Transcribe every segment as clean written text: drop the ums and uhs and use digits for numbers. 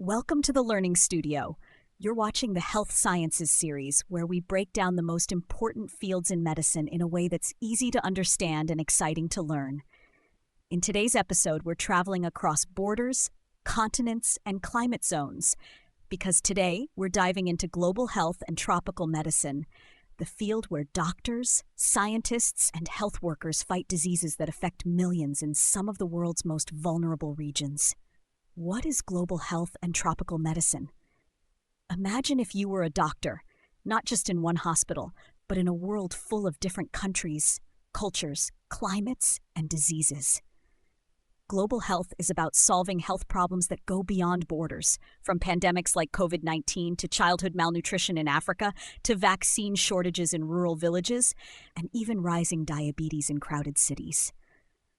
Welcome to the Learning Studio. You're watching the Health Sciences series, where we break down the most important fields in medicine in a way that's easy to understand and exciting to learn. In today's episode, we're traveling across borders, continents, and climate zones, because today we're diving into global health and tropical medicine, the field where doctors, scientists, and health workers fight diseases that affect millions in some of the world's most vulnerable regions. What is global health and tropical medicine? Imagine if you were a doctor, not just in one hospital, but in a world full of different countries, cultures, climates, and diseases. Global health is about solving health problems that go beyond borders, from pandemics like COVID-19 to childhood malnutrition in Africa, to vaccine shortages in rural villages, and even rising diabetes in crowded cities.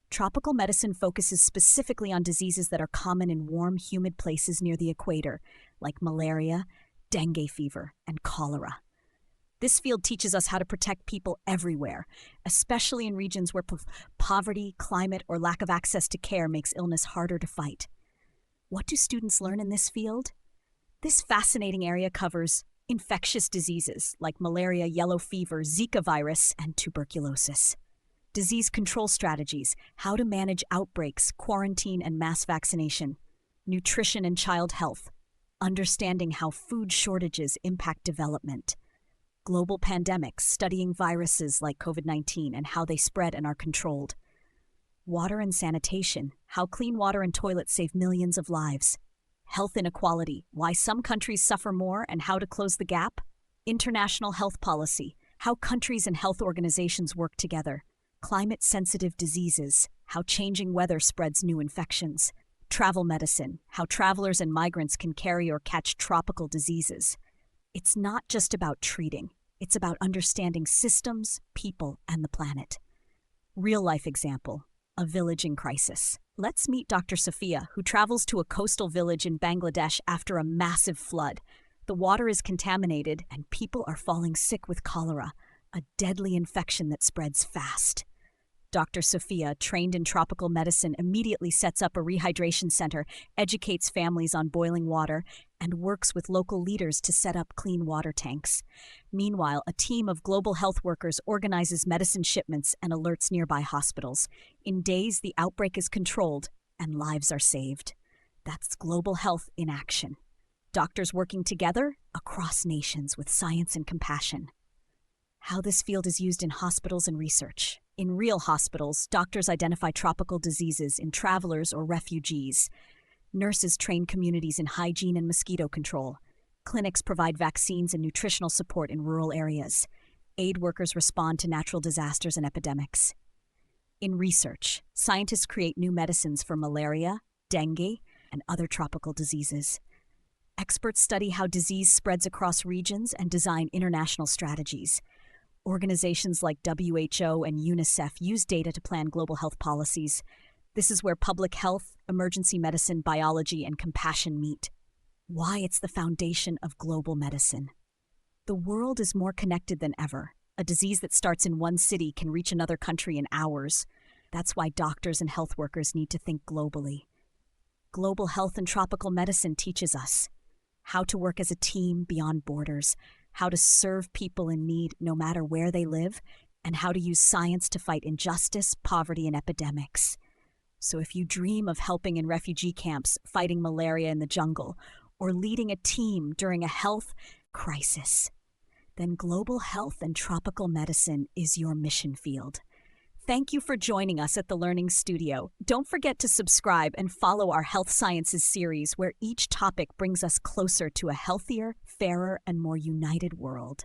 Tropical medicine focuses specifically on diseases that are common in warm, humid places near the equator, like malaria, dengue fever, and cholera. This field teaches us how to protect people everywhere, especially in regions where poverty, climate, or lack of access to care makes illness harder to fight. What do students learn in this field? This fascinating area covers infectious diseases like malaria, yellow fever, Zika virus, and tuberculosis. Disease control strategies, how to manage outbreaks, quarantine, and mass vaccination. Nutrition and child health, understanding how food shortages impact development. Global pandemics, studying viruses like COVID-19 and how they spread and are controlled. Water and sanitation, how clean water and toilets save millions of lives. Health inequality, why some countries suffer more and how to close the gap. International health policy, how countries and health organizations work together. Climate-sensitive diseases, how changing weather spreads new infections. Travel medicine, how travelers and migrants can carry or catch tropical diseases. It's not just about treating, it's about understanding systems, people, and the planet. Real-life example, a village in crisis. Let's meet Dr. Sophia, who travels to a coastal village in Bangladesh after a massive flood. The water is contaminated, and people are falling sick with cholera, a deadly infection that spreads fast. Dr. Sophia, trained in tropical medicine, immediately sets up a rehydration center, educates families on boiling water, and works with local leaders to set up clean water tanks. Meanwhile, a team of global health workers organizes medicine shipments and alerts nearby hospitals. In days, the outbreak is controlled and lives are saved. That's global health in action. Doctors working together across nations with science and compassion. How this field is used in hospitals and research. In real hospitals, doctors identify tropical diseases in travelers or refugees. Nurses train communities in hygiene and mosquito control. Clinics provide vaccines and nutritional support in rural areas. Aid workers respond to natural disasters and epidemics. In research, scientists create new medicines for malaria, dengue, and other tropical diseases. Experts study how disease spreads across regions and design international strategies. Organizations like WHO and UNICEF use data to plan global health policies. This is where public health, emergency medicine, biology, and compassion meet. Why it's the foundation of global medicine. The world is more connected than ever. A disease that starts in one city can reach another country in hours. That's why doctors and health workers need to think globally. Global health and tropical medicine teaches us how to work as a team beyond borders, how to serve people in need no matter where they live, and how to use science to fight injustice, poverty, and epidemics. So if you dream of helping in refugee camps, fighting malaria in the jungle, or leading a team during a health crisis, then global health and tropical medicine is your mission field. Thank you for joining us at the Learning Studio. Don't forget to subscribe and follow our Health Sciences series, where each topic brings us closer to a healthier, fairer, and more united world.